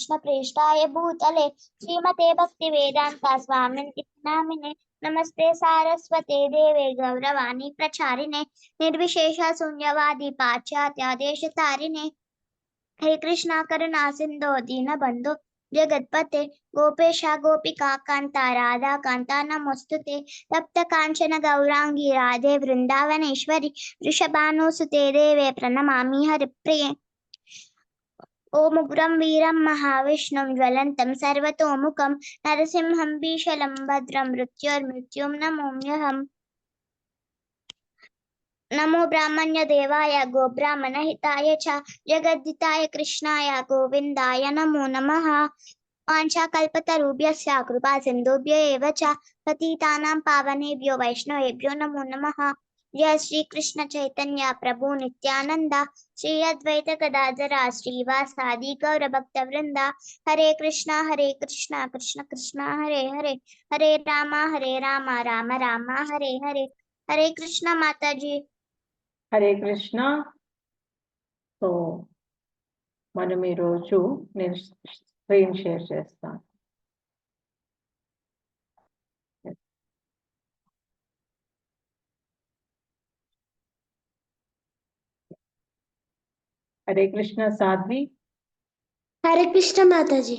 कृष्ण प्रेष्ठाय भूतले श्रीमते भक्ति वेदांत स्वामिनिति नामिने नमस्ते सारस्वते देवे गौरवाणी प्रचारिणे निर्विशेष शून्यवादी पाश्चात्य देशतारिणे हे कृष्णा करुणा सिंधु दीनबंधु जगत्पते गोपेश गोपिका कांता राधा कांता नमोस्तुते तप्त कांचन गौरांगी राधे वृंदावनेश्वरी वृषभानुसुते देवे प्रणमामि हरिप्रिये ओम उग्रं वीरं महाविष्णुं ज्वलन्तं सर्वतोमुखं नरसिंहं भीषणं भद्रं मृत्योर्मृत्युं नमोऽम्यहम् नमो ब्राह्मण्य देवाय गोब्राह्मणहिताय च जगद्दिताय कृष्णाय गोविन्दाय नमो नमः वाञ्छाकल्पतरुभ्यश्च कृपा सिन्धुभ्य एव च पतितानां पावनेभ्यो वैष्णवेभ्यो नमो नमः जय श्री कृष्ण चैतन्य प्रभु नित्यानंद श्री अद्वैत गदाधर श्रीवासादि गौर भक्त वृंदा हरे कृष्णा कृष्ण कृष्ण हरे हरे हरे राम राम राम हरे हरे हरे कृष्णा माता जी हरे कृष्ण। तो మనం ఈ రోజు నేను స్క్రీన్ షేర్ చేస్తాను. हरे कृष्ण साध्वी. हरे कृष्ण माता जी.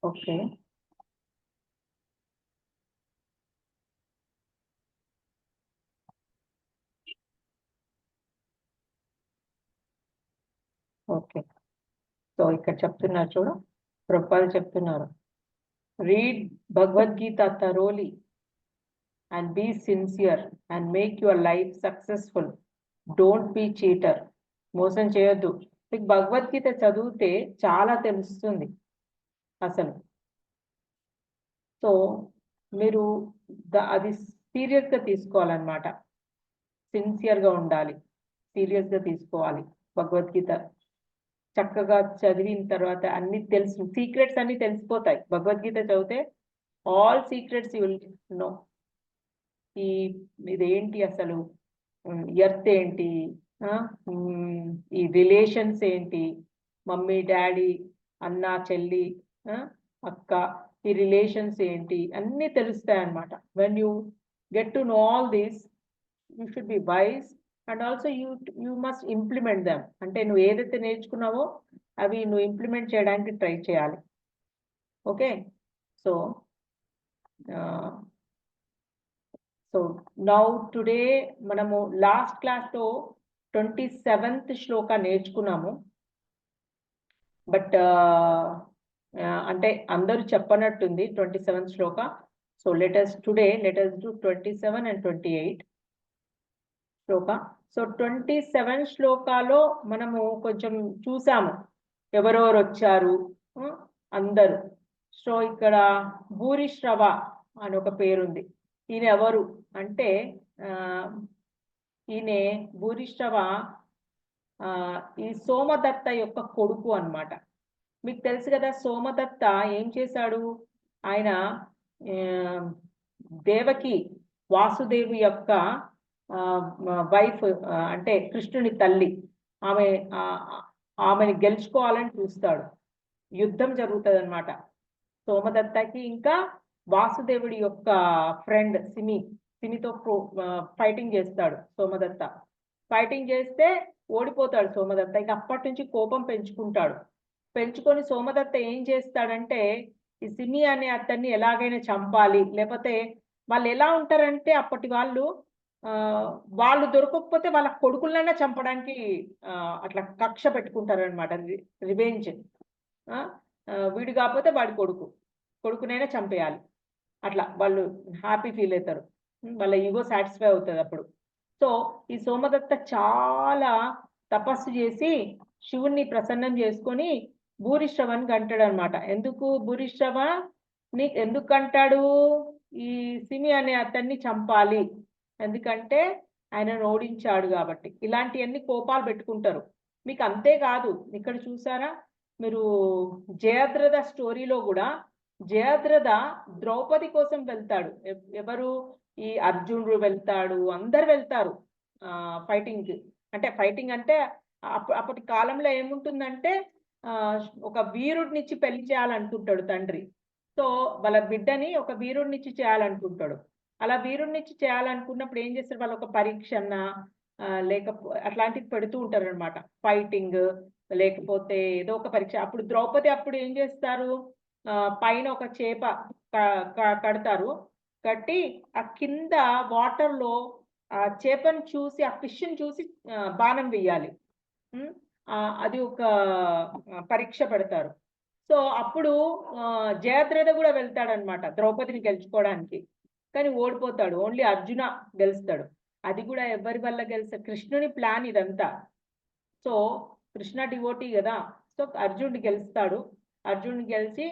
ओके. ఓకే. సో ఇక్కడ చెప్తున్నారు చూడు, ప్రభుపాద చెప్తున్నారు, read Bhagavad Gita thoroughly and be sincere and make your life successful. Don't be cheater. మోసం చేయొద్దు. మీకు భగవద్గీత చదివితే చాలా తెలుస్తుంది అసలు. సో మీరు అది సీరియస్గా తీసుకోవాలన్నమాట. సిన్సియర్గా ఉండాలి, సీరియస్గా తీసుకోవాలి. భగవద్గీత చక్కగా చదివిన తర్వాత అన్ని తెలుసు, సీక్రెట్స్ అన్ని తెలిసిపోతాయి. భగవద్గీత చదివితే all secrets you will know. ఇదేంటి అసలు, ఎర్త్ ఏంటి, ఈ రిలేషన్స్ ఏంటి, మమ్మీ డాడీ అన్న చెల్లి అక్క, ఈ రిలేషన్స్ ఏంటి అన్నీ తెలుస్తాయి అన్నమాట. When you get to know all these you should be wise and also you must implement them. అంటే నువ్వు ఏదైతే నేర్చుకున్నావో అవి నువ్వు ఇంప్లిమెంట్ చేయడానికి ట్రై చేయాలి. ఓకే. సో నౌ టుడే మనము లాస్ట్ క్లాస్లో 27th శ్లోక నేర్చుకున్నాము. బట్ అంటే అందరూ చెప్పనట్టుంది 27th శ్లోక. So let's today let's do 27 and 28 శ్లోక. సో 27 శ్లోకాలో మనము కొంచెం చూసాము ఎవరెవరు వచ్చారు అందరూ. సో ఇక్కడ భూరిశ్రవ అని ఒక పేరుంది. ఈయన ఎవరు అంటే ఈయన భూరిశ్రవ ఈ సోమదత్త యొక్క కొడుకు అన్నమాట. మీకు తెలుసు కదా సోమదత్త ఏం చేశాడు, ఆయన దేవకి వాసుదేవి యొక్క వైఫ్ అంటే కృష్ణుని తల్లి, ఆమెని గెలుచుకోవాలని చూస్తాడు. యుద్ధం జరుగుతుంది అన్నమాట. సోమదత్తకి ఇంకా వాసుదేవుడి యొక్క ఫ్రెండ్ సిమితో ఫైటింగ్ చేస్తాడు సోమదత్త. ఫైటింగ్ చేస్తే ఓడిపోతాడు సోమదత్త. ఇక అప్పటి నుంచి కోపం పెంచుకొని సోమదత్త ఏం చేస్తాడంటే ఈ సిమి అనే అతన్ని ఎలాగైనా చంపాలి, లేకపోతే వాళ్ళు ఎలా ఉంటారంటే అప్పటి వాళ్ళు దొరకకపోతే వాళ్ళ కొడుకులైనా చంపడానికి అట్లా కక్ష పెట్టుకుంటారు అనమాట. రివెంజ్. వీడు కాకపోతే వాడి కొడుకునైనా చంపేయాలి, అట్లా వాళ్ళు హ్యాపీ ఫీల్ అవుతారు, వాళ్ళ ఈగో సాటిస్ఫై అవుతుంది అప్పుడు. సో ఈ సోమదత్త చాలా తపస్సు చేసి శివుణ్ణి ప్రసన్నం చేసుకొని భూరిశ్రవని కంటాడు అనమాట. ఎందుకు భూరిశ్రవని ఎందుకు అంటాడు, ఈ సిమి అనే అతన్ని చంపాలి, ఎందుకంటే ఆయనను ఓడించాడు కాబట్టి. ఇలాంటివన్నీ కోపాలు పెట్టుకుంటారు. మీకు అంతేకాదు, ఇక్కడ చూసారా మీరు జయద్రథ స్టోరీలో కూడా జయద్రథ ద్రౌపది కోసం వెళ్తాడు. ఎవరు, ఈ అర్జునుడు వెళ్తాడు, అందరు వెళ్తారు ఫైటింగ్. అంటే ఫైటింగ్ అంటే అప్పటి కాలంలో ఏముంటుందంటే ఒక వీరుడినిచ్చి పెళ్లి చేయాలనుకుంటాడు తండ్రి. సో వాళ్ళ బిడ్డని ఒక వీరుడినిచ్చి చేయాలనుకుంటాడు. అలా వీరుడినిచ్చి చేయాలనుకున్నప్పుడు ఏం చేస్తారు, వాళ్ళు ఒక పరీక్షన్న అట్లాంటివి పెడుతూ ఉంటారు అనమాట. ఫైటింగ్ లేకపోతే ఏదో ఒక పరీక్ష. అప్పుడు ద్రౌపది అప్పుడు ఏం చేస్తారు, పైన ఒక చేప కడతారు. కట్టి ఆ కింద వాటర్‌లో ఆ చేపను చూసి, ఆ ఫిష్‌ని చూసి బాణం వెయ్యాలి. అది ఒక పరీక్ష పెడతారు. సో అప్పుడు జయద్రథ కూడా వెళ్తాడనమాట ద్రౌపదిని గెలుచుకోవడానికి. కానీ ఓడిపోతాడు. ఓన్లీ అర్జున గెలుస్తాడు. అది కూడా ఎవరి వల్ల గెలుస్తాడు, కృష్ణుని ప్లాన్ ఇదంతా. సో కృష్ణ డివోటీ కదా, సో అర్జునుడు గెలుస్తాడు. అర్జునుడు గెలిచి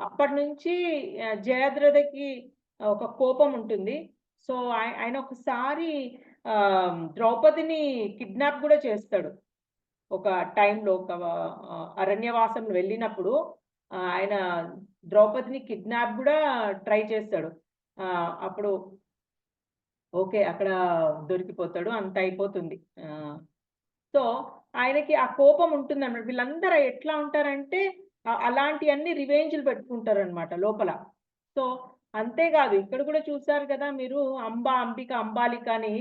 అప్పటి నుంచి జయద్రథకి ఒక కోపం ఉంటుంది. సో ఆయన ఒకసారి ద్రౌపదిని కిడ్నాప్ కూడా చేస్తాడు. ఒక టైంలో ఒక అరణ్యవాసం వెళ్ళినప్పుడు ఆయన ద్రౌపదిని కిడ్నాప్ కూడా ట్రై చేస్తాడు. అప్పుడు ఓకే అక్కడ దొరికిపోతాడు, అంత అయిపోతుంది. సో ఆయనకి ఆ కోపం ఉంటుందన్నమాట. వీళ్ళందరూ ఎట్లా ఉంటారంటే అలాంటివన్నీ రివెంజ్‌లు పెట్టుకుంటారనమాట లోపల. సో అంతేకాదు ఇక్కడ కూడా చూసారు కదా మీరు, అంబిక, అంబాలిక అని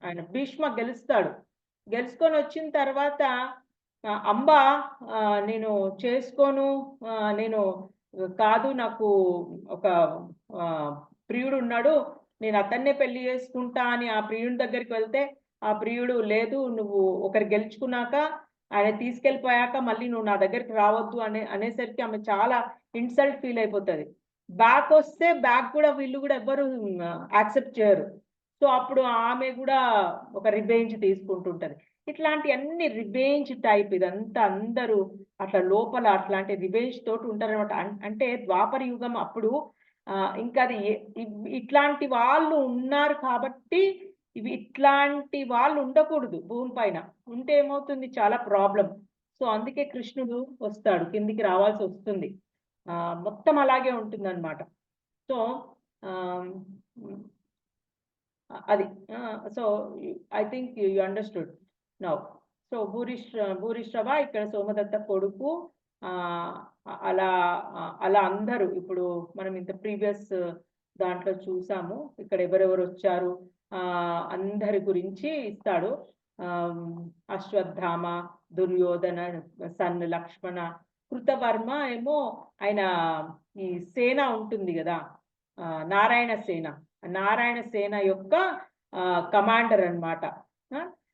ఆయన భీష్మ గెలుస్తాడు. గెలుచుకొని వచ్చిన తర్వాత అంబ నేను చేసుకోను, నేను కాదు, నాకు ఒక ప్రియుడు ఉన్నాడు, నేను అతన్నే పెళ్లి చేసుకుంటా అని ఆ ప్రియుడి దగ్గరికి వెళ్తే ఆ ప్రియుడు లేదు, నువ్వు ఒకరు గెలుచుకున్నాక ఆయన తీసుకెళ్ళిపోయాక మళ్ళీ నువ్వు నా దగ్గరికి రావద్దు అనేసరికి ఆమె చాలా ఇన్సల్ట్ ఫీల్ అయిపోతుంది. బ్యాక్ వస్తే బ్యాక్ కూడా వీళ్ళు కూడా ఎవ్వరు యాక్సెప్ట్ చేయరు. సో అప్పుడు ఆమె కూడా ఒక రివెంజ్ తీసుకుంటుంటది. ఇట్లాంటి అన్ని రివెంజ్ టైప్ ఇదంతా అందరూ అట్లా లోపల అట్లాంటి రివెంజ్ తోటి ఉంటారనమాట. అంటే ద్వాపర యుగం అప్పుడు ఇంకా అది ఇట్లాంటి వాళ్ళు ఉన్నారు కాబట్టి ఇట్లాంటి వాళ్ళు ఉండకూడదు భూమి పైన. ఉంటే ఏమవుతుంది, చాలా ప్రాబ్లం. సో అందుకే కృష్ణుడు వస్తాడు, కిందికి రావాల్సి వస్తుంది. మొత్తం అలాగే ఉంటుందన్నమాట. సో అది so I think you understood now. So Bhurishrava ఇక్కడ సోమదత్త కొడుకు. అలా అలా అందరూ ఇప్పుడు మనం ఇంత ప్రీవియస్ దాంట్లో చూసాము. ఇక్కడ ఎవరెవరు వచ్చారు అందరి గురించి ఇస్తాడు. అశ్వత్థామ, దుర్యోధన, సన్, లక్ష్మణ, కృతవర్మ ఏమో ఆయన ఈ సేన ఉంటుంది కదా, నారాయణ సేన. నారాయణ సేన యొక్క కమాండర్ అన్నమాట.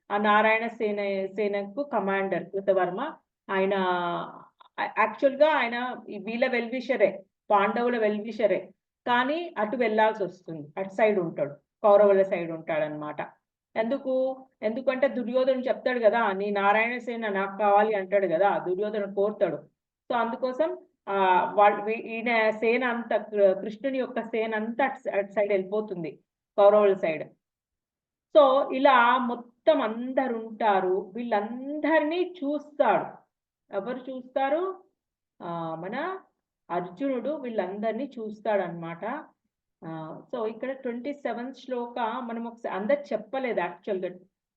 ఆ నారాయణ సేనకు కమాండర్ కృతవర్మ. ఆయన యాక్చువల్గా ఆయన వీళ్ళ వెల్విషరే, పాండవుల వెల్విషరే, కానీ అటు వెళ్ళాల్సి వస్తుంది, అటు సైడ్ ఉంటాడు, కౌరవుల సైడ్ ఉంటాడనమాట. ఎందుకంటే దుర్యోధను చెప్తాడు కదా, నీ నారాయణ సేన నాకు కావాలి అంటాడు కదా, దుర్యోధను కోరుతాడు. సో అందుకోసం ఈయన సేన అంతా, కృష్ణుని యొక్క సేన అంతా అటు సైడ్ వెళ్ళిపోతుంది, కౌరవుల సైడ్. సో ఇలా మొత్తం అందరు ఉంటారు. వీళ్ళందరినీ చూస్తాడు. ఎవరు చూస్తారు, మన అర్జునుడు వీళ్ళందరినీ చూస్తాడు అనమాట. సో ఇక్కడ 27th శ్లోక మనం ఒకసారి అందరు చెప్పలేదు. యాక్చువల్గా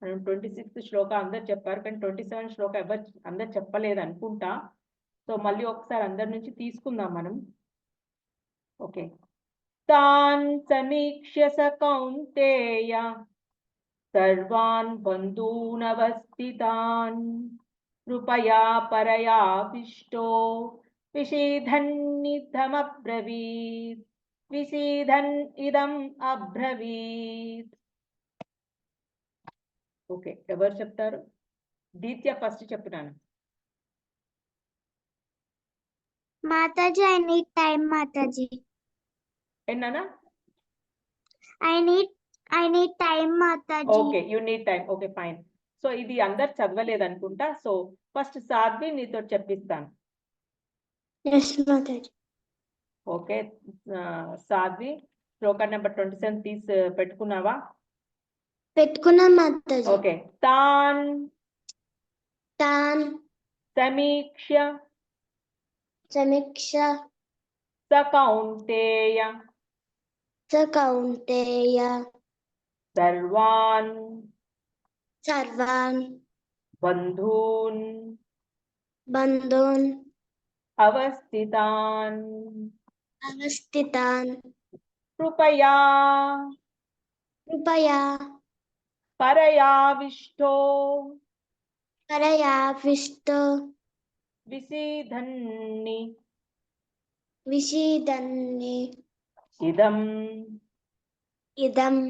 మనం 26th శ్లోక అందరు చెప్పారు, కానీ 27th శ్లోక అందరు చెప్పలేదు అనుకుంటా. సో మళ్ళీ ఒకసారి అందరి నుంచి తీసుకుందాం మనం. ఓకే. తాన్ సమీక్ష్య స కౌంతేయ సర్వాన్ బంధూనవస్థితాన్ కృపయా పరయావిష్టో విషీధన్నిధమబ్రవీత్ విషీధన్ ఇదం అబ్రవీత్. ఓకే, ఎవరు చెప్తారు? దీత్య ఫస్ట్ చెప్తున్నాను. Mataji, I need time, Mataji. ఎన్నానా? I need time, Mataji. Okay, you need time. Okay, fine. So ఇది అందరు చదవలేదు అనుకుంటా. సో ఫస్ట్ సాధ్వి నీతో చెప్పిస్తాను. ఓకే సాధ్వి, శ్లోక నెంబర్ 27 తీసి పెట్టుకున్నావా? పెట్టుకున్నా మాతాజీ. ఓకే. తాన్ సమీక్ష స కౌంతేయ स कौन्तेय सर्वान् सर्वान् बन्धून् बन्धून् अवस्थितान् अवस्थितान् कृपया कृपया परयाविष्टो परयाविष्टो विसीदन्नि विषीदन्नि इदम् इदम्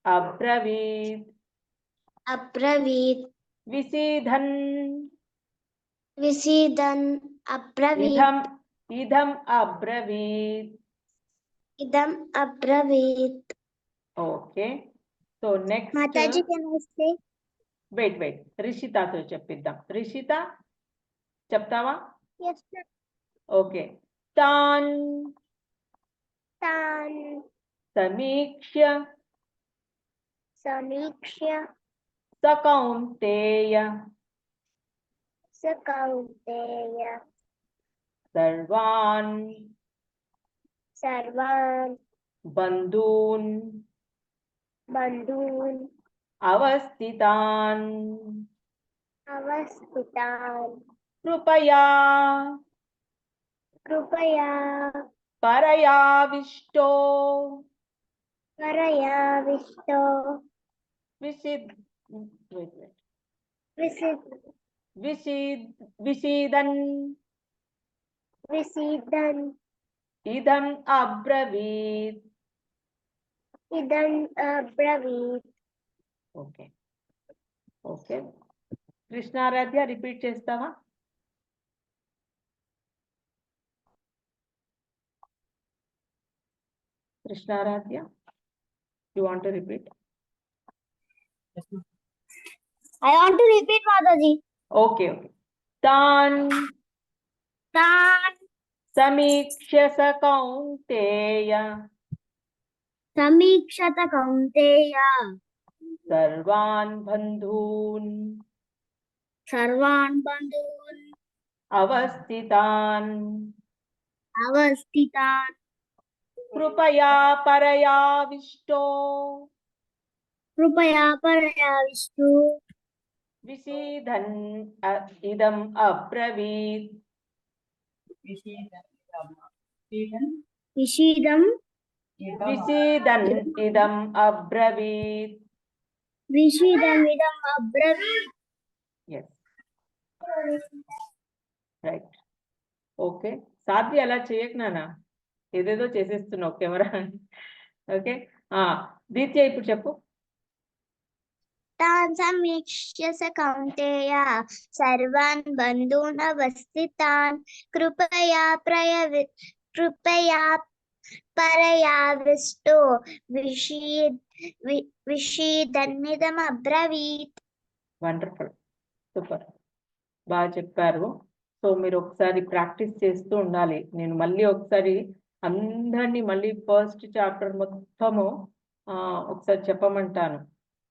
अब्रवीत् अब्रवीत् विसीदन् विषीदन् अब्रवीत् इदम् अब्रवीत्. इदम् अब्रवीत्. Okay so next Mataji, can I say? Wait రిషితాతో చెప్పిద్దాం. రిషిత చెప్తావా? Yes, sir. ఓకే. తాన్ Tan సమీక్ష్య Samikshya సకౌంతేయ Sakauteya సర్వాన్ Sarvan బంధూన్ Bandhun అవస్థితాన్ Avastitan కృపయా Krupaya పరయావిష్టో Parayavisto విసిద్ Visid విసీదన్ Visidan ఇదం అబ్రవీత్. Idan Abravit. Okay okay Krishnaradhya repeat చేస్తావా? Krishnaradhya you want to repeat? I want to repeat, Mataji. Okay తాన్ Tan సమీక్ష్య సకౌంతేయ Samikshata Kaunteya సర్వాన్ బంధూన్ Sarvan Bandhun అవస్థితాన్ Avastitan కృపయా పరయావిష్టో Krupaya Parayavistu విసీదన్ ఇదం అబ్రవీత్. Vishidam విసీదన్ ఇదం అబ్రవీత్. Vishidam Idam Abravit. Yes right. Okay Sadhvi అలా చేయకు నాన్న, ఏదేదో చేసేస్తున్నావు కెమెరా. ఓకే దీత్య ఇప్పుడు చెప్పు. Tan Samikshya Kaunteya Sarvan Bandhun Avasthitan Krupaya Parayavisto Vishidannidam Abravit. Wonderful, super, బాగా చెప్పారు. సో మీరు ఒకసారి ప్రాక్టీస్ చేస్తూ ఉండాలి. నేను మళ్ళీ ఒకసారి అందరినీ మళ్ళీ ఫస్ట్ చాప్టర్ మొత్తము ఒకసారి చెప్పమంటాను.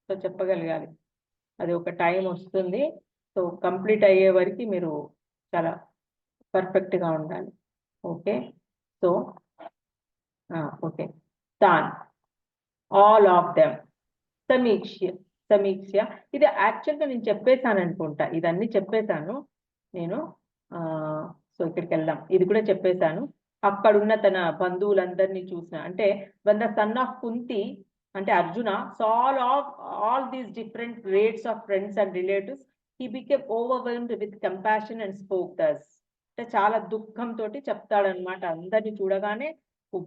సో చెప్పగలగాలి, అది ఒక టైం వస్తుంది. సో కంప్లీట్ అయ్యే వరకు మీరు చాలా పర్ఫెక్ట్గా ఉండాలి. Okay so okay Dhaan all of them సమీక్ష ఇది యాక్చువల్గా నేను చెప్పేశాను అనుకుంటా, ఇదన్నీ చెప్పేశాను నేను. సో ఇక్కడికి వెళ్దాం, ఇది కూడా చెప్పేశాను. అక్కడున్న తన బంధువులందరినీ చూసిన అంటే one the son of Kunti అంటే Arjuna saw all of all these different grades of friends and relatives he became overwhelmed with compassion and spoke thus. అంటే చాలా దుఃఖంతో చెప్తాడనమాట. అందరినీ చూడగానే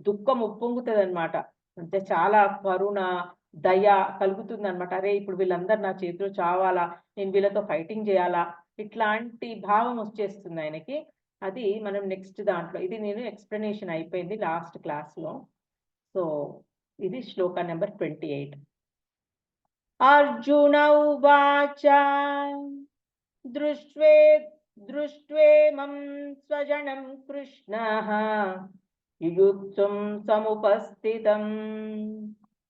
దుఃఖం ఉప్పొంగుతుంది అనమాట. అంటే చాలా కరుణ దయ కలుగుతుంది అనమాట. అరే ఇప్పుడు వీళ్ళందరూ నా చేతిలో చావాలా, నేను వీళ్ళతో ఫైటింగ్ చేయాలా, ఇట్లాంటి భావం వచ్చేస్తుంది ఆయనకి. అది మనం నెక్స్ట్ దాంట్లో, ఇది నేను ఎక్స్ప్లెనేషన్ అయిపోయింది లాస్ట్ క్లాస్లో. సో ఇది శ్లోక నెంబర్ 28. అర్జున ఉవాచ దృష్ట్వేమం స్వజనం కృష్ణః యుయుత్సుం సముపస్థితం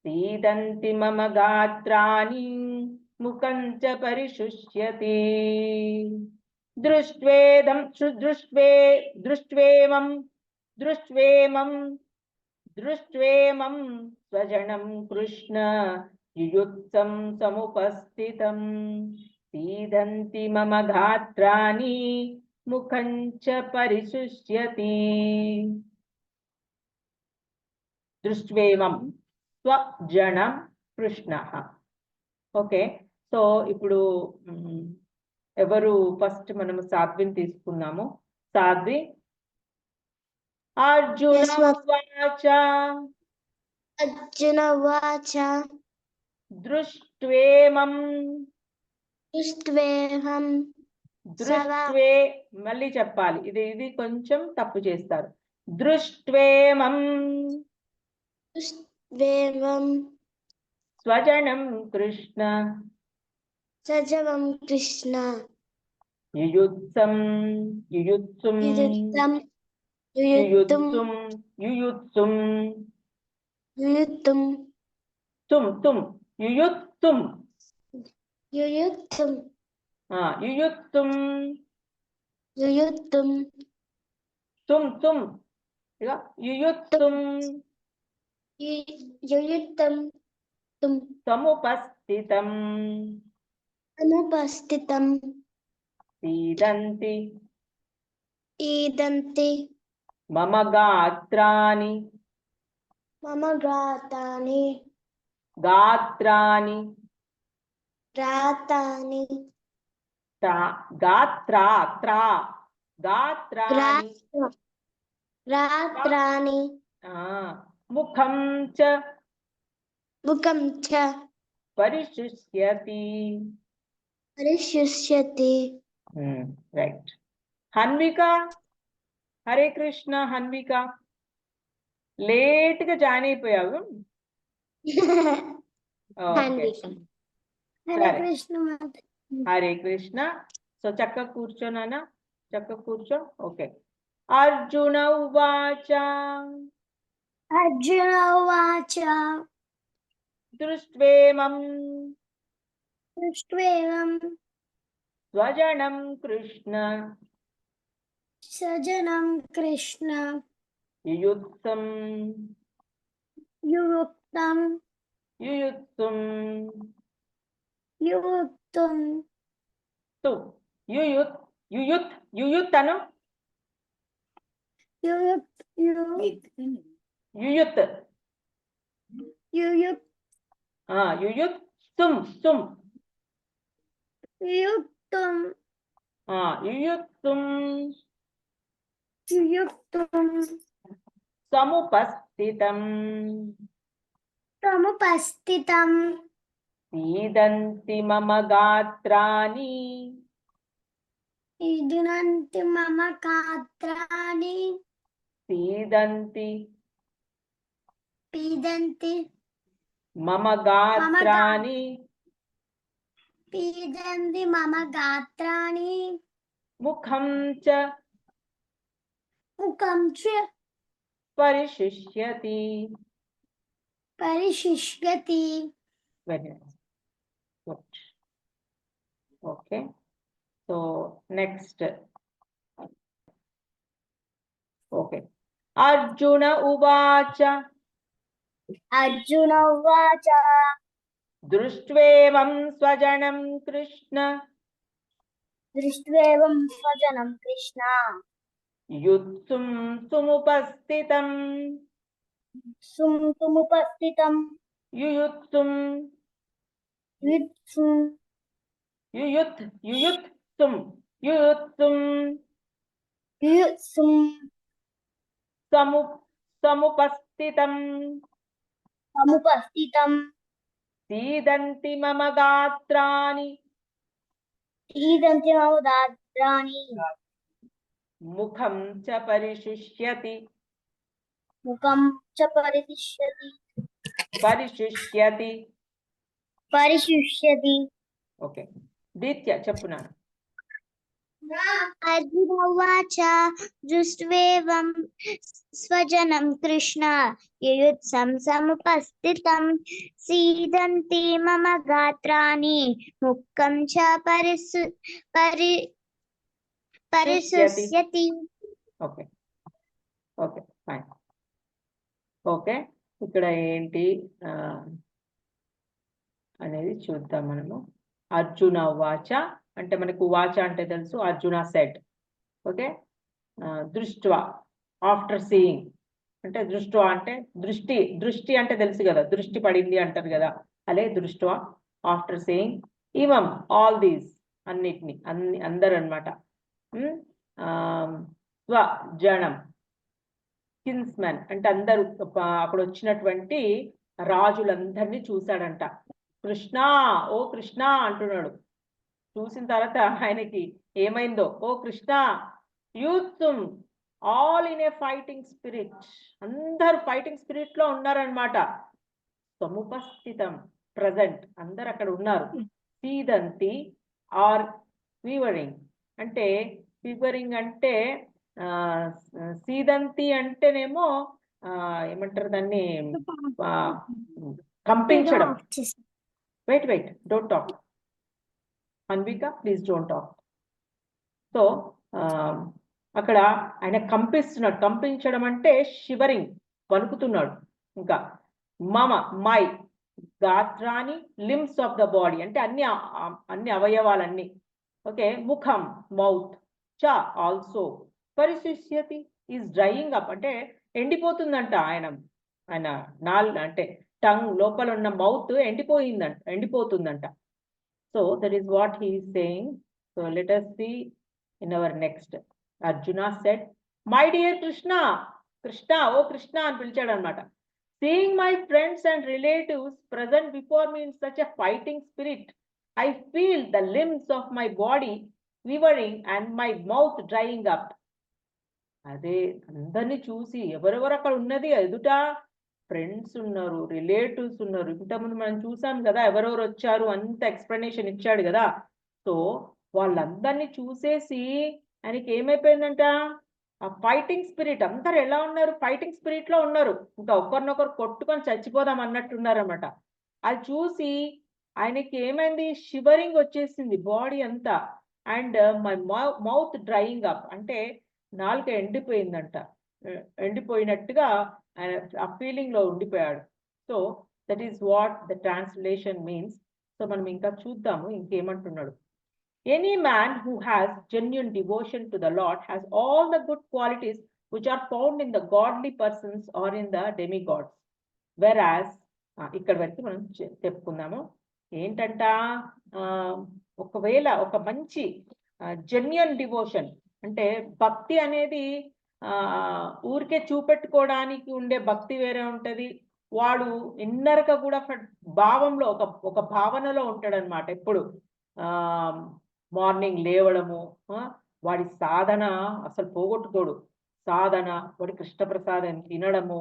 సీదంతి మమ గాత్రాణి ముఖం చ పరిశుష్యతి. దృష్ట్వేమం దృష్ట్వేమం స్వజనం కృష్ణ యుయుత్సం సముపస్థితం సీదంతి మమ గాత్రాని ముఖం చ పరిశుష్యతి. దృష్ట్వేమం స్వజనం కృష్ణ. ఓకే, సో ఇప్పుడు ఎవరు ఫస్ట్ మనము సాధ్విని తీసుకున్నాము. సాధ్వి. Arjuna Yes, ma'am. ఉవాచ అర్జున ఉవాచ దృష్ట్వేమం. దృష్ట్వేహం దృష్ట్వే మళ్ళీ చెప్పాలి, ఇది కొంచెం తప్పు చేస్తారు. దృష్ట్వేమం దృష్ట్వేవం స్వజనం కృష్ణ సజవం కృష్ణ యుయుత్సం యుయుత్సుం యుయుత్తం యుయుత్తుం యుయుత్సుం యుయుత్తుం తుం తుం యుయుత్తుం యుయుత్తుం యుయుత్తుం యుయుత్తుం తుం తుం ఇక యుయుత్తుం యుయుత్తం తుం సముపస్థితం సముపస్థితం సీదంతి ఈదంతి మమ గాత్రాని మమ గాతాని గాత్రాని రాతాని గాత్రా త్రా గాత్రాని రాత్రాని ముఖం చ ముఖం చ పరిశుష్యతి. పరిశుష్యతి. రైట్. హన్విక. హరే కృష్ణ. హన్విక లేట్ గా జాయిన్ అయిపోయావు. హరే కృష్ణ. హరే కృష్ణ. సో చక్కగా కూర్చో నాన్న, చక్కగా కూర్చో. ఓకే. అర్జున ఉవాచ అర్జున ఉవాచ దృష్ట్వేమం దృష్ట్వేవం స్వజనం కృష్ణ సజనం కృష్ణ యుయుత్సం యుయుక్తం యుయుత్సుం యుయుక్తం తు యుయుత్ యుయుత్ యుయుత్ అను యుయుక్ యుయుత్ యుయుక్ యుయుత్ సుం సుం యుయుక్తం యుయుత్సుం యుయుక్తం సముపస్థితం సముపస్థితం సీదంతి మమ గాత్రాని ఇదినంతి మమ గాత్రాని సీదంతి పీదంతి మమ గాత్రాని పీదంతి మమ గాత్రాని ముఖం చ ముఖం చ పరిశుష్యతి. పరిశుష్యతి. Very nice. Good. Okay. So next. Okay. Arjuna uvacha Arjuna ఉవాచ దృష్ట్వేమం స్వజనం కృష్ణ దృష్ట్వేవం స్వజనం కృష్ణ యుత్సుం సుముపస్థితం సముపస్థితం యుయుత్సుం యుత్సుం యుయుత్సుం యుయుత్సుం యుత్సుం సముపస్థితం సముపస్థితం సీదంతి మమ గాత్రాని ఈదంతి మమ గాత్రాని ముఖం చ పరిశుష్యతి ముఖం చ పరిశుష్యతి పరిశుష్యతి. పరిశుష్యతి. ఓకే. దీత్య చెప్పునా. అర్జున ఉవాచ దృష్ట్వేవం స్వజనం కృష్ణ యుయుత్సం సముపస్థితం సీదంతి మమ గాత్రాని ముఖం చ పరిశుష్యతి. ఓకే. Okay, fine. ఓకే, ఇక్కడ ఏంటి అనేది చూద్దాం మనము. అర్జున వాచ అంటే మనకు వాచ అంటే తెలుసు, అర్జున సెడ్. ఓకే, దృష్ట్వా ఆఫ్టర్ సీయింగ్ అంటే దృష్ట్వా అంటే దృష్టి, దృష్టి అంటే తెలుసు కదా, దృష్టి పడింది అంటారు కదా, అలే దృష్ట్వా ఆఫ్టర్ సీయింగ్ ఇమం ఆల్ దీస్ అన్నిటిని, అందరు అనమాట. స్వజనం కిన్స్మెన్ అంటే అందరూ అక్కడ వచ్చినటువంటి రాజులందరినీ చూశాడంట. కృష్ణ, ఓ కృష్ణ అంటున్నాడు. చూసిన తర్వాత ఆయనకి ఏమైందో, O Krishna youth all in a fighting spirit, అందరు ఫైటింగ్ స్పిరిట్ లో ఉన్నారనమాట. సముపస్థితం ప్రజెంట్, అందరు అక్కడ ఉన్నారు. సీదంతి ఆర్ వీవరింగ్ అంటే, వీవరింగ్ అంటే సీదంతి అంటేనేమో ఏమంటారు దాన్ని, కంపించడం. Wait don't talk Anvika, please don't talk. So అక్కడ ఆయన కంపిస్తున్నాడు. కంపించడం అంటే షివరింగ్, వణుకుతున్నాడు. ఇంకా మై గాత్రాని లిమ్స్ ఆఫ్ ద బాడీ అంటే అన్ని అవయవాలన్నీ. ఓకే, ముఖం మౌత్ చ ఆల్సో పరిశుష్యతి ఈజ్ డ్రైయింగ్ అప్ అంటే ఎండిపోతుందంట. ఆయన అంటే టంగ్ లోపల ఉన్న మౌత్ ఎండిపోతుందంట. So that is what he is saying. So let us see in our next. Arjuna said, my dear Krishna, Krishna, oh Krishna అని పిలిచాడు అనమాట. Seeing my friends and relatives present before me in such a fighting spirit, I feel the limbs of my body quivering and my mouth drying up. అదే అందరినీ చూసి, ఎవరెవరు అక్కడ ఉన్నది ఎదుట, ఫ్రెండ్స్ ఉన్నారు, రిలేటివ్స్ ఉన్నారు. ఇంతకుముందు మనం చూసాం కదా ఎవరెవరు వచ్చారు, అంత ఎక్స్ప్లెనేషన్ ఇచ్చాడు కదా. సో వాళ్ళందరినీ చూసేసి ఆయనకి ఏమైపోయిందంట, ఆ ఫైటింగ్ స్పిరిట్, అందరు ఎలా ఉన్నారు, ఫైటింగ్ స్పిరిట్ లో ఉన్నారు. ఇంకా ఒకరినొకరు కొట్టుకొని చచ్చిపోదాం అన్నట్టున్నారు అనమాట. అది చూసి ఆయనకి ఏమైంది, షివరింగ్ వచ్చేసింది బాడీ అంతా. And my mouth drying up అంటే నాలుక ఎండిపోయిందంట, ఎండిపోయినట్టుగా ఆయన ఆ ఫీలింగ్ లో ఉండిపోయాడు. So that is what the translation means. So మనం ఇంకా చూద్దాము ఇంకేమంటున్నాడు. Any man who has genuine devotion to the Lord has all the good qualities which are found in the godly persons or in the demigods. Whereas, ఇక్కడ వరకు మనం చెప్పుకుందాము. ఏంటంట, ఒకవేళ ఒక మంచి జెన్యున్ డివోషన్ అంటే భక్తి అనేది ఊరికే చూపెట్టుకోవడానికి ఉండే భక్తి వేరే ఉంటది. వాడు ఇన్నర్గా కూడా భావంలో ఒక భావనలో ఉంటాడనమాట. ఎప్పుడు మార్నింగ్ లేవడము, వాడి సాధన అసలు పోగొట్టుకోడు. సాధన, వాడి కృష్ణప్రసాదం తినడము,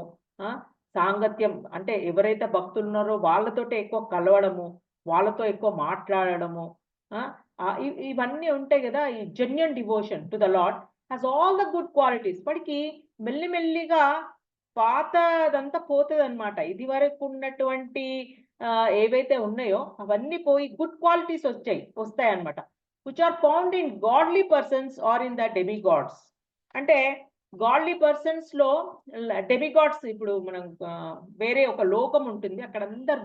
సాంగత్యం అంటే ఎవరైతే భక్తులు ఉన్నారో వాళ్ళతోటే ఎక్కువ కలవడము, వాళ్ళతో ఎక్కువ మాట్లాడడము, ఇవన్నీ ఉంటాయి కదా. ఈ genuine devotion to the lord has all the good qualities. వాడికి మెల్లిమెల్లిగా పాతదంతా పోతుంది అనమాట. ఇది వరకు ఉన్నటువంటి ఏవైతే ఉన్నాయో అవన్నీ పోయి గుడ్ క్వాలిటీస్ వస్తాయి అనమాట. which are found in godly persons or in the demigods. అంటే గాడ్లీ పర్సన్స్ లో డెమిగాడ్స్, ఇప్పుడు మనం వేరే ఒక లోకం ఉంటుంది, అక్కడ అందరు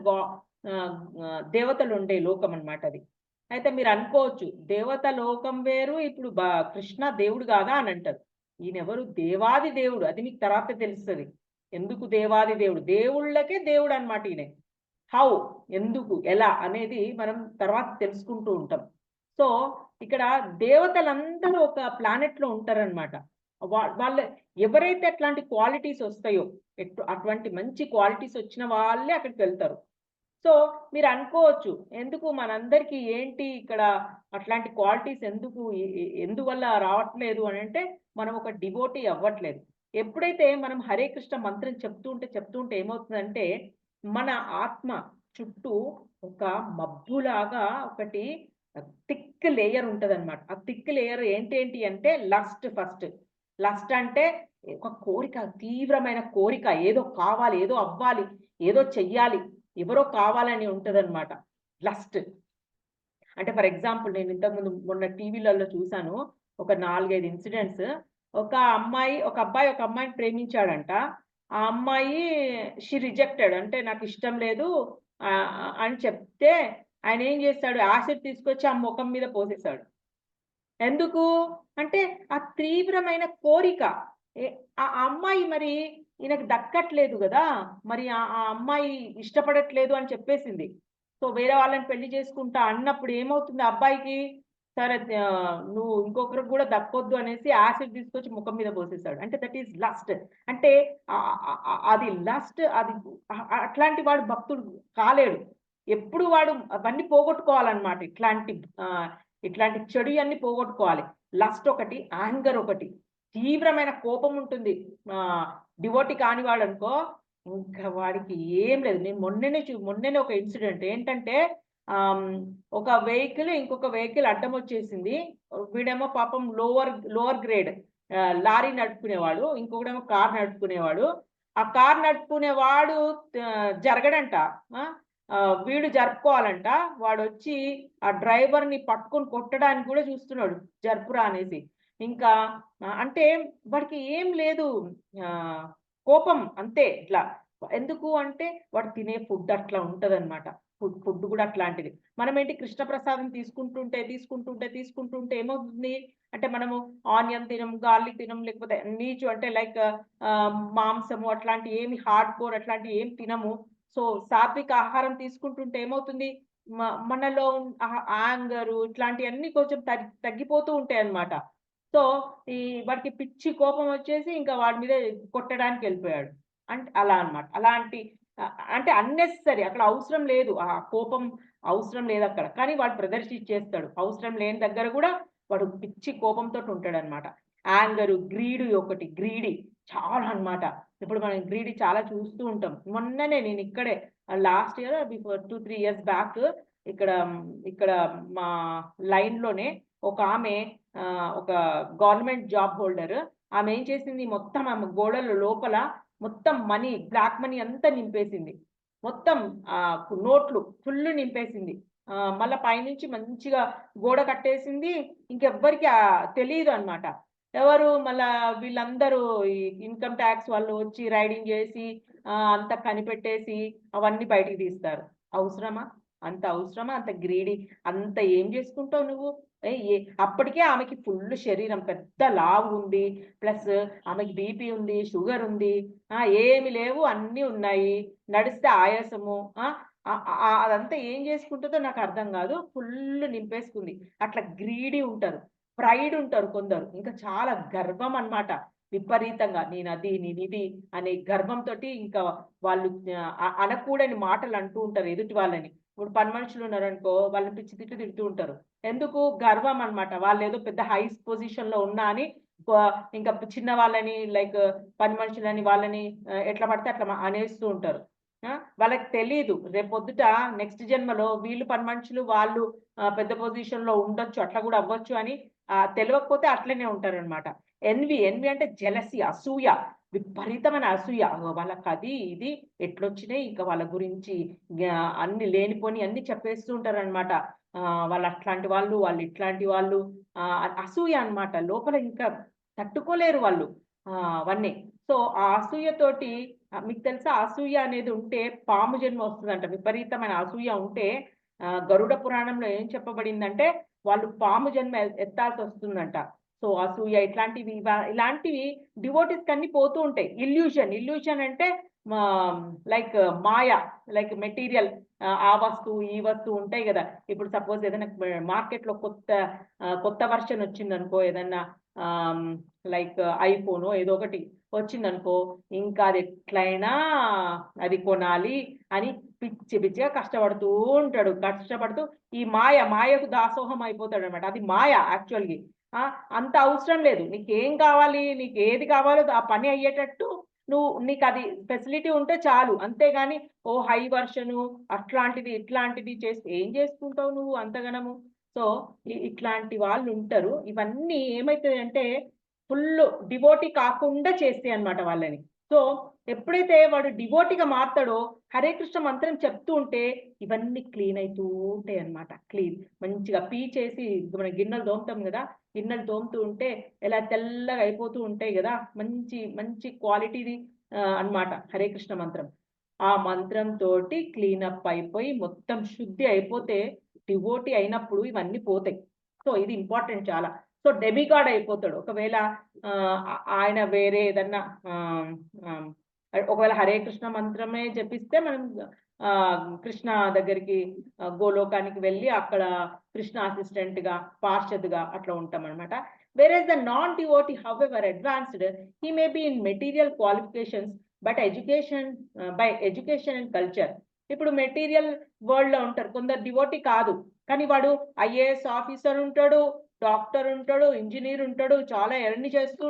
దేవతలు ఉండే లోకం అన్నమాట అది. అయితే మీరు అనుకోవచ్చు దేవత లోకం వేరు, ఇప్పుడు కృష్ణ దేవుడు కాదా అని అంటారు. ఈయనెవరు, దేవాది దేవుడు. అది మీకు తర్వాత తెలుస్తుంది ఎందుకు దేవాది దేవుడు, దేవుళ్ళకే దేవుడు అనమాట ఈయన. హౌ, ఎందుకు, ఎలా అనేది మనం తర్వాత తెలుసుకుంటూ ఉంటాం. సో ఇక్కడ దేవతలందరూ ఒక ప్లానెట్ లో ఉంటారనమాట. వాళ్ళ ఎవరైతే అట్లాంటి క్వాలిటీస్ వస్తాయో, అటువంటి మంచి క్వాలిటీస్ వచ్చిన వాళ్ళే అక్కడికి వెళ్తారు. సో మీరు అనుకోవచ్చు ఎందుకు మనందరికీ ఏంటి ఇక్కడ అట్లాంటి క్వాలిటీస్ ఎందువల్ల రావట్లేదు అని అంటే, మనం ఒక డివోటీ అవ్వట్లేదు. ఎప్పుడైతే మనం హరే కృష్ణ మంత్రం చెప్తూ ఉంటే ఏమవుతుందంటే, మన ఆత్మ చుట్టూ ఒక మబ్బులాగా ఒకటి థిక్ లేయర్ ఉంటుంది అనమాట. ఆ థిక్ లేయర్ ఏంటి అంటే లస్ట్. ఫస్ట్ లస్ట్ అంటే ఒక కోరిక, తీవ్రమైన కోరిక, ఏదో కావాలి, ఏదో అవ్వాలి, ఏదో చెయ్యాలి, ఎవరో కావాలని ఉంటుంది అనమాట లస్ట్. అంటే ఫర్ ఎగ్జాంపుల్ నేను ఇంతకుముందు మొన్న టీవీలలో చూశాను ఒక 4-5 ఇన్సిడెంట్స్. ఒక అబ్బాయి ఒక అమ్మాయిని ప్రేమించాడంట. ఆ అమ్మాయి షీ రిజెక్టెడ్, అంటే నాకు ఇష్టం లేదు అని చెప్తే ఆయన ఏం చేస్తాడు, యాసిడ్ తీసుకొచ్చి ఆ ముఖం మీద పోసేశాడు. ఎందుకు అంటే ఆ తీవ్రమైన కోరిక. ఆ అమ్మాయి మరి ఈయనకు దక్కట్లేదు కదా, మరి ఆ అమ్మాయి ఇష్టపడట్లేదు అని చెప్పేసింది. సో వేరే వాళ్ళని పెళ్లి చేసుకుంటా అన్నప్పుడు ఏమవుతుంది అబ్బాయికి, సరే నువ్వు ఇంకొకరికి కూడా దక్కొద్దు అనేసి యాసిడ్ తీసుకొచ్చి ముఖం మీద పోసేసాడు. అంటే దట్ ఈస్ లస్ట్. అంటే అది లస్ట్, అది అట్లాంటి వాడు భక్తుడు కాలేడు. ఎప్పుడు వాడు అవన్నీ పోగొట్టుకోవాలన్నమాట. ఇట్లాంటి చెడు అన్ని పోగొట్టుకోవాలి. లస్ట్ ఒకటి, యాంగర్ ఒకటి, తీవ్రమైన కోపం ఉంటుంది. డివోటీ కానివాడు అనుకో, ఇంకా వాడికి ఏం లేదు. నేను మొన్ననే ఒక ఇన్సిడెంట్ ఏంటంటే, ఒక వెహికల్ ఇంకొక వెహికల్ అడ్డం వచ్చేసింది. వీడేమో పాపం లోవర్ గ్రేడ్ లారీ నడుపుకునేవాడు, ఇంకొకడేమో కార్ నడుపుకునేవాడు. ఆ కార్ నడుపుకునేవాడు జరగడంట, వీడు జరుపుకోవాలంట. వాడొచ్చి ఆ డ్రైవర్ని పట్టుకొని కొట్టడానికి కూడా చూస్తున్నాడు, జరుపురా అనేసి. ఇంకా అంటే వాడికి ఏం లేదు, కోపం అంతే. ఇట్లా ఎందుకు అంటే వాడు తినే ఫుడ్ అట్లా ఉంటదన్నమాట. ఫుడ్ కూడా అట్లాంటిది. మనం ఏంటి కృష్ణప్రసాదం తీసుకుంటుంటే ఏమవుతుంది అంటే, మనము ఆనియన్ తినం, గార్లిక్ తినం, లేకపోతే నీచు అంటే లైక్ మాంసము అట్లాంటి ఏమి, హార్డ్ కోర్ అట్లాంటి ఏం తినము. సో సాత్విక ఆహారం తీసుకుంటుంటే ఏమవుతుంది, మనలో యాంగరు ఇట్లాంటివన్నీ కొంచెం తగ్గిపోతూ ఉంటాయి అన్నమాట. సో వాడికి పిచ్చి కోపం వచ్చేసి ఇంకా వాడి మీద కొట్టడానికి వెళ్ళిపోయాడు. అంటే అలా అన్నమాట. అలాంటి అంటే అన్నెసెసరీ, అక్కడ అవసరం లేదు, ఆ కోపం అవసరం లేదు అక్కడ, కానీ వాడు ప్రదర్శించేస్తాడు. అవసరం లేని దగ్గర కూడా వాడు పిచ్చి కోపంతో ఉంటాడనమాట. యాంగరు, గ్రీడీ చాలా అన్నమాట. ఇప్పుడు మనం గ్రీడీ చాలా చూస్తూ ఉంటాం. మొన్ననే నేను ఇక్కడే last year before 2-3 years back ఇక్కడ మా లైన్‌లోనే ఒక ఆమె, ఒక గవర్నమెంట్ జాబ్ హోల్డర్. ఆమె ఏం చేసింది, మొత్తం ఆమె గోడల లోపల మొత్తం మనీ, బ్లాక్ మనీ అంతా నింపేసింది. మొత్తం నోట్లు ఫుల్ నింపేసింది. మళ్ళా పైనుంచి మంచిగా గోడ కట్టేసింది. ఇంకెవ్వరికి తెలీదు అన్నమాట. ఎవరు మళ్ళా వీళ్ళందరూ ఈ ఇన్‌కమ్ టాక్స్ వాళ్ళు వచ్చి రైడింగ్ చేసి అంతా కనిపెట్టేసి అవన్నీ బయటికి తీస్తారు. అవసరమా? అంత అవసరమా? అంత గ్రీడీ, అంత ఏం చేసుకుంటావు నువ్వు? అప్పటికే ఆమెకి ఫుల్ శరీరం పెద్ద లావు ఉంది. ప్లస్ ఆమెకి బీపీ ఉంది, షుగర్ ఉంది. ఏమి లేవు, అన్నీ ఉన్నాయి. నడిస్తే ఆయాసము. అదంతా ఏం చేసుకుంటుందో నాకు అర్థం కాదు. ఫుల్ నింపేసుకుంది. అట్లా గ్రీడీ ఉంటారు, ప్రైడ్ ఉంటారు కొందరు. ఇంకా చాలా గర్వం అన్నమాట. విపరీతంగా నేనిది అనే గర్వంతోటి ఇంకా వాళ్ళు అనకూడని మాటలు అంటూ ఉంటారు ఎదుటి వాళ్ళని. ఇప్పుడు పని మనుషులు ఉన్నారనుకో, వాళ్ళని పిచ్చి తిడుతూ ఉంటారు. ఎందుకు? గర్వం అన్నమాట. వాళ్ళేదో పెద్ద హై పొజిషన్‌లో ఉన్నా అని ఇంకా చిన్న వాళ్ళని లైక్ పని మనుషులని వాళ్ళని ఎట్లా పడితే అట్లా అనేస్తూ ఉంటారు. వాళ్ళకి తెలీదు రేపొద్దుట నెక్స్ట్ జన్మలో వీళ్ళు పని మనుషులు, వాళ్ళు పెద్ద పొజిషన్‌లో ఉండొచ్చు, అట్లా కూడా అవ్వచ్చు అని తెలవకపోతే అట్లనే ఉంటారనమాట. ఎన్వి అంటే జెలసీ, అసూయ, విపరీతమైన అసూయ. వాళ్ళకది ఇది ఎట్లొచ్చినాయి, ఇంకా వాళ్ళ గురించి అన్ని లేనిపోని అన్ని చెప్పేస్తూ ఉంటారనమాట. వాళ్ళు అట్లాంటి వాళ్ళు, వాళ్ళు ఇట్లాంటి వాళ్ళు, అసూయ అన్నమాట. లోపల ఇంకా తట్టుకోలేరు వాళ్ళు అవన్నీ. సో ఆ అసూయతోటి మీకు తెలుసా, అసూయ అనేది ఉంటే పాము జన్మ వస్తుందంట. విపరీతమైన అసూయ ఉంటే గరుడ పురాణంలో ఏం చెప్పబడిందంటే, వాళ్ళు పాము జన్మ ఎత్తాల్సి వస్తుందంట. సో అసూయ ఇలాంటివి డివోటీస్ కన్నీ పోతూ ఉంటాయి. ఇల్యూషన్ అంటే లైక్ మాయ, లైక్ మెటీరియల్, ఆ వస్తువు ఈ వస్తువు ఉంటాయి కదా. ఇప్పుడు సపోజ్ ఏదైనా మార్కెట్‌లో కొత్త వర్షన్ వచ్చిందనుకో, ఏదన్నా లైక్ ఐఫోనో ఏదో ఒకటి వచ్చిందనుకో, ఇంకా అది ఎట్లయినా అది కొనాలి అని పిచ్చిగా కష్టపడుతూ ఉంటాడు. కష్టపడుతూ ఈ మాయకు దాసోహం అయిపోతాడనమాట. అది మాయ యాక్చువల్‌గా. అంత అవసరం లేదు. నీకేం కావాలి, నీకు ఏది కావాలో ఆ పని అయ్యేటట్టు నీకది ఫెసిలిటీ ఉంటే చాలు. అంతేగాని హై వర్షను అట్లాంటిది, ఇట్లాంటిది చేస్తే ఏం చేసుకుంటావు నువ్వు అంతగనము? సో ఇట్లాంటి వాళ్ళుంటరు. ఇవన్నీ ఏమైతదంటే ఫుల్లు డివోటీ కాకుండా చేస్తాయన్నమాట వాళ్ళని. సో ఎప్పుడైతే వాడు డివోటీగా మారతాడో, హరే కృష్ణ మంత్రం చెప్తూ ఉంటే ఇవన్నీ క్లీన్ అయితూ ఉంటాయన్నమాట. మంచిగా పీచేసి మన గిన్నెలు తోముతాం గదా, గిన్నెలు తోముతూ ఉంటే ఎలా తెల్లగా అయిపోతూ ఉంటాయి గదా, మంచి క్వాలిటీది అన్నమాట హరే కృష్ణ మంత్రం. ఆ మంత్రం తోటి క్లీనప్ అయిపోయి మొత్తం శుద్ధి అయిపోతే డివోటీ అయినప్పుడు ఇవన్నీ పోతాయి. సో ఇది ఇంపార్టెంట్ చాలా. సో డెమిగాడ్ అయిపోతాడు. ఒకవేళ ఆయన వేరే ఏదన్నా ఒకవేళ హరే కృష్ణ మంత్రమే జపిస్తే మనం కృష్ణ దగ్గరికి గోలోకానికి వెళ్ళి అక్కడ కృష్ణ అసిస్టెంట్ గా పార్షద్గా అట్లా ఉంటాం అనమాట. Whereas the non-devotee, however advanced, he may be in material qualifications, but by education and culture. ఇప్పుడు మెటీరియల్ వరల్డ్ లో ఉంటారు కొందరు, డివోటీ కాదు కానీ వాడు ఐఏఎస్ ఆఫీసర్ ఉంటాడు, డాక్టర్ ఉంటాడు, ఇంజనీర్ ఉంటాడు, చాలా ఎర్నింగ్ చేస్తూ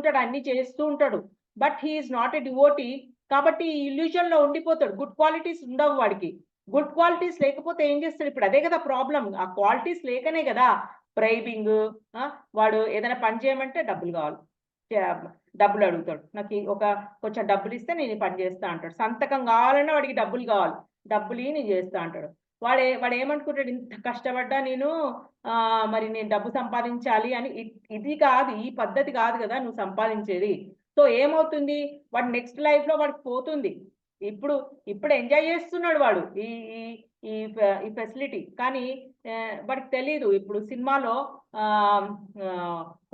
ఉంటాడు, అన్ని చేస్తూ ఉంటాడు. But he is not a devotee. కాబట్టి ఇల్యూజన్ లో ఉండిపోతాడు. గుడ్ క్వాలిటీస్ ఉండవు వాడికి. గుడ్ క్వాలిటీస్ లేకపోతే ఏం చేస్తాడు? ఇప్పుడు అదే కదా ప్రాబ్లం. ఆ క్వాలిటీస్ లేకనే కదా ప్రైబింగ్. వాడు ఏదైనా పని చేయమంటే డబ్బులు కావాలి, డబ్బులు అడుగుతాడు. నాకు కొంచెం డబ్బులు ఇస్తే నేను పని చేస్తా అంటాడు. సంతకం కావాలన్నా వాడికి డబ్బులు కావాలి, డబ్బులు నేను చేస్తా అంటాడు. వాడు ఏమనుకుంటాడు, ఇంత కష్టపడ్డా నేను మరి నేను డబ్బు సంపాదించాలి అని. ఇది కాదు, ఈ పద్ధతి కాదు కదా నువ్వు సంపాదించేది. సో ఏమవుతుంది, వాడు నెక్స్ట్ లైఫ్ లో వాడికి పోతుంది. ఇప్పుడు ఎంజాయ్ చేస్తున్నాడు వాడు ఈ ఫెసిలిటీ, కానీ వాడికి తెలీదు. ఇప్పుడు సినిమాలో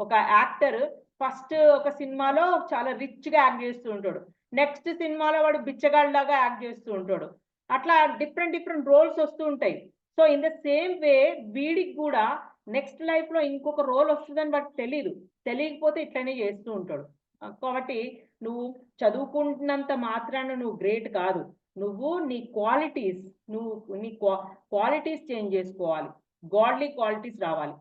ఒక యాక్టర్ ఫస్ట్ ఒక సినిమాలో చాలా రిచ్ గా యాక్ట్ చేస్తూ ఉంటాడు, నెక్స్ట్ సినిమాలో వాడు బిచ్చగాళ్ళలాగా యాక్ట్ చేస్తూ ఉంటాడు. అట్లా డిఫరెంట్ రోల్స్ వస్తూ ఉంటాయి. So in the same way వీడికి కూడా నెక్స్ట్ లైఫ్ లో ఇంకొక రోల్ వస్తుందని వాడికి తెలియకపోతే ఇట్లనే చేస్తూ ఉంటాడు. కాబట్టి నువ్వు చదువుకుంటున్నంత మాత్రాన నువ్వు గ్రేట్ కాదు. నువ్వు నీ క్వాలిటీస్ చేంజ్ చేసుకోవాలి, గాడ్లీ క్వాలిటీస్ రావాలి.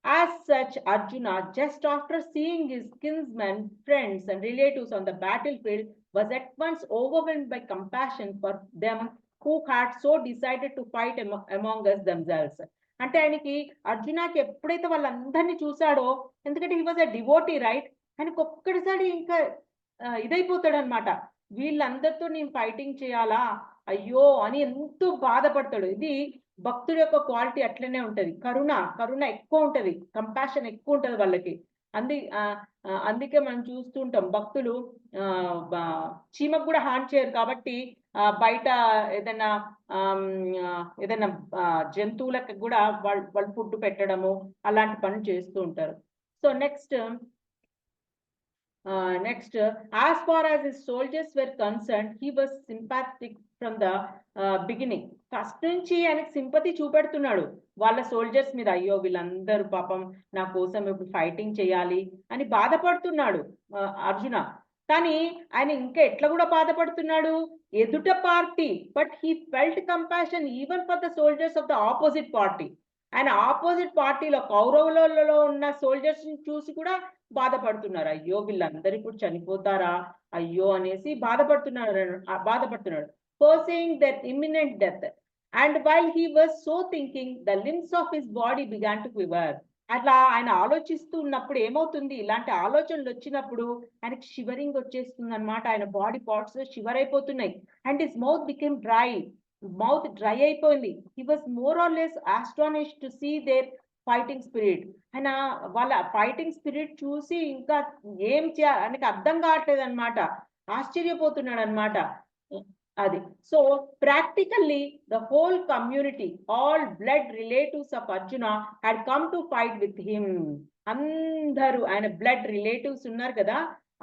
As such, Arjuna, just after seeing his kinsmen, friends and relatives on the battlefield, was at once overwhelmed by compassion for them who had so decided to fight among us themselves. అంటే ఆయనకి అర్జునకి ఎప్పుడైతే వాళ్ళందరినీ చూశాడో, ఎందుకంటే he was a devotee right, ఆయనకి ఒక్కడిసారి ఇంకా ఇదైపోతాడు అనమాట. వీళ్ళందరితో నేను ఫైటింగ్ చేయాలా అయ్యో అని ఎంతో బాధపడతాడు. ఇది భక్తుల యొక్క క్వాలిటీ అట్లనే ఉంటది. కరుణ ఎక్కువ ఉంటది, కంపాషన్ ఎక్కువ ఉంటది వాళ్ళకి. అందుకే మనం చూస్తుంటాం భక్తులు చీమకు కూడా హాని చేయరు. కాబట్టి బయట ఏదైనా జంతువులకు కూడా వాళ్ళు ఫుడ్ పెట్టడము అలాంటి పనులు చేస్తూ ఉంటారు. So next as far as his soldiers were concerned, he was sympathetic from the beginning. First నుంచి ఆయనకు సింపతి చూపెడుతున్నాడు వాళ్ళ సోల్జర్స్ మీద. అయ్యో వీళ్ళందరూ పాపం నా కోసం ఇప్పుడు ఫైటింగ్ చేయాలి అని బాధపడుతున్నాడు అర్జున. కానీ ఆయన ఇంకా ఎట్లా కూడా బాధపడుతున్నాడు ఎదుట party, but he felt compassion even for the soldiers of the opposite party. ఆయన ఆపోజిట్ పార్టీలో కౌరవులలో ఉన్న సోల్జర్స్ ని చూసి కూడా బాధపడుతున్నారు. అయ్యో వీళ్ళందరూ ఇప్పుడు చనిపోతారా అయ్యో అనేసి బాధపడుతున్నాడు. foreseeing that imminent death, and while he was so thinking, the limbs of his body began to quiver. అట్లా ఆయన ఆలోచిస్తూ ఉన్నప్పుడు ఏమవుతుంది, ఇలాంటి ఆలోచనలు వచ్చినప్పుడు ఆయనకి షివరింగ్ వచ్చేస్తుంది అనమాట. ఆయన బాడీ పార్ట్స్ షివర్ అయిపోతున్నాయి. అండ్ హిస్ మౌత్ డ్రై అయిపోయింది. He was more or less astonished to see their fighting spirit. ఆయన వాళ్ళ ఫైటింగ్ స్పిరిట్ చూసి ఇంకా ఏం చేయాలి ఆయనకి అర్థం కావట్లేదు అనమాట, ఆశ్చర్యపోతున్నాడు అనమాట. అది so practically the whole community, all blood relatives of Arjuna had come to fight with him. అందరూ ఆయన బ్లడ్ రిలేటివ్స్ ఉన్నారు కదా,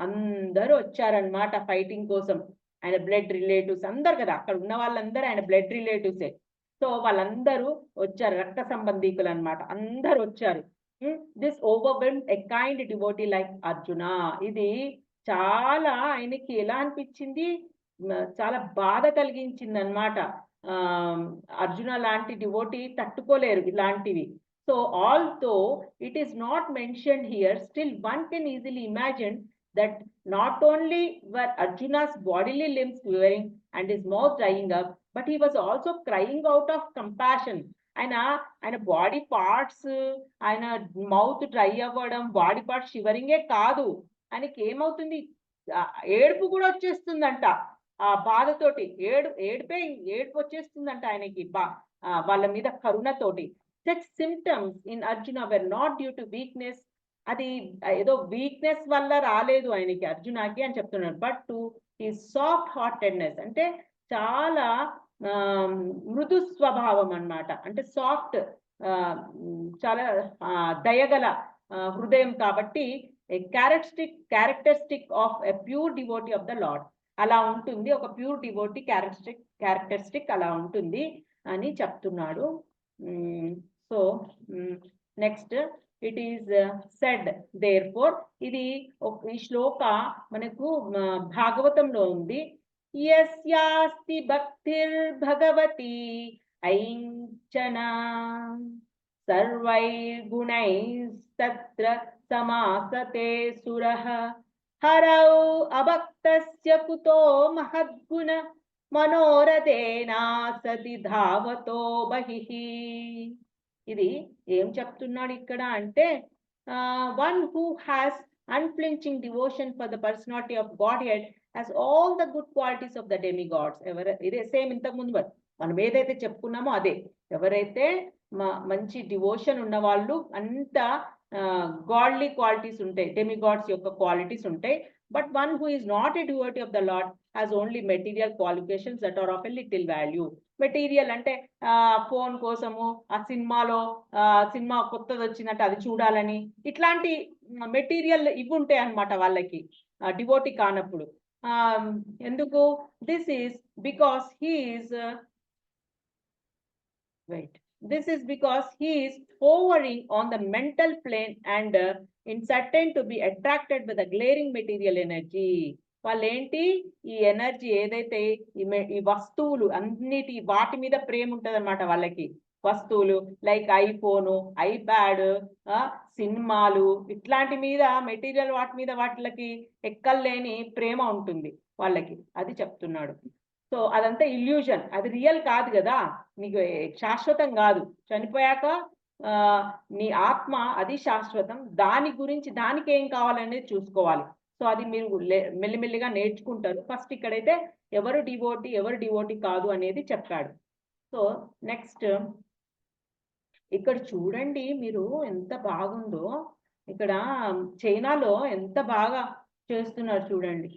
అందరూ వచ్చారనమాట ఫైటింగ్ కోసం. ఆయన బ్లడ్ రిలేటివ్స్ అందరు కదా, అక్కడ ఉన్న వాళ్ళందరూ ఆయన బ్లడ్ రిలేటివ్సే. సో వాళ్ళందరూ వచ్చారు, రక్త సంబంధీకులు అనమాట, అందరు వచ్చారు. This overwhelmed a kind devotee like Arjuna. ఇది చాలా ఆయనకి ఎలా అనిపించింది, చాలా బాధ కలిగించింది అనమాట. అర్జున లాంటి డివోటీ తట్టుకోలేరు ఇలాంటివి. So although it is not mentioned here, still one can easily imagine that not only were Arjuna's bodily limbs quivering and his mouth drying up, but he was also crying out of compassion. ఆయన body parts, ఆయన mouth dry అవ్వడం, body parts షివరింగే కాదు, ఆయనకి ఏమవుతుంది ఏడుపు కూడా వచ్చేస్తుందంట. ఆ బాధతోటి ఏడుపు వచ్చేస్తుందంట ఆయనకి వాళ్ళ మీద కరుణతోటి. Such symptoms in Arjuna were not due to weakness అది ఏదో వీక్నెస్ వల్ల రాలేదు ఆయనకి, అర్జునకి అని చెప్తున్నాడు. బట్ టు ఈ సాఫ్ట్ హార్టెడ్నెస్ అంటే చాలా మృదు స్వభావం అన్నమాట. అంటే సాఫ్ట్, చాలా దయగల హృదయం కాబట్టి characteristic of a pure devotee of the lord అలా ఉంటుంది. ఒక ప్యూర్ డివోటీ క్యారెక్టరిస్టిక్ అలా ఉంటుంది అని చెప్తున్నాడు. So next it is said therefore, ఇది ఈ శ్లోక మనకు భాగవతంలో ఉంది. యస్యాస్తి భక్తిర్ భగవతి ఐంచన సర్వైర్గుణైస్తత్ర సమాసతే సురః హరౌ అభక్తస్య కుతో మహద్గుణ మనోరథేనా సతి ధావతో బహిః. ఇది ఏం చెప్తున్నాడు ఇక్కడ అంటే, one who has unflinching devotion for the personality of Godhead has all the good qualities of the demigods. ఇదే సేమ్ ఇంతకు ముందు మనం ఏదైతే చెప్పుకున్నామో అదే. ఎవరైతే మంచి డివోషన్ ఉన్న వాళ్ళు అంత గాడ్లీ క్వాలిటీస్ ఉంటాయి, డెమిగాడ్స్ యొక్క క్వాలిటీస్ ఉంటాయి. But one who is not a devotee of the lord has only material qualifications that are of a little value. Material అంటే ఫోన్ కోసము, ఆ సినిమా కొత్తది వచ్చినట్టు అది చూడాలని, ఇట్లాంటి మెటీరియల్ ఇవి ఉంటాయి అన్నమాట వాళ్ళకి డివోటీ కానప్పుడు. ఎందుకు? This is because he is hovering on the mental plane and certain to be attracted by the glaring material energy. వాళ్ళేంటి, ఈ ఎనర్జీ ఏదైతే ఈ వస్తువులు అన్నిటి వాటి మీద ప్రేమ ఉంటుంది అనమాట వాళ్ళకి. వస్తువులు లైక్ ఐఫోను, ఐప్యాడ్, సినిమాలు ఇట్లాంటి మీద, మెటీరియల్ వాటి మీద వాటికి ఎక్కలేని ప్రేమ ఉంటుంది వాళ్ళకి, అది చెప్తున్నాడు. సో అదంతా ఇల్యూజన్, అది రియల్ కాదు కదా, నీకు శాశ్వతం కాదు. చనిపోయాక నీ ఆత్మ అది శాశ్వతం, దాని గురించి దానికి ఏం కావాలనేది చూసుకోవాలి. సో అది మీరు మెల్లిమెల్లిగా నేర్చుకుంటారు. ఫస్ట్ ఇక్కడైతే ఎవరు డివోటీ కాదు అనేది చెప్పాడు. సో నెక్స్ట్ ఇక్కడ చూడండి మీరు ఎంత బాగుందో. ఇక్కడ చైనాలో ఎంత బాగా చేస్తున్నారు చూడండి.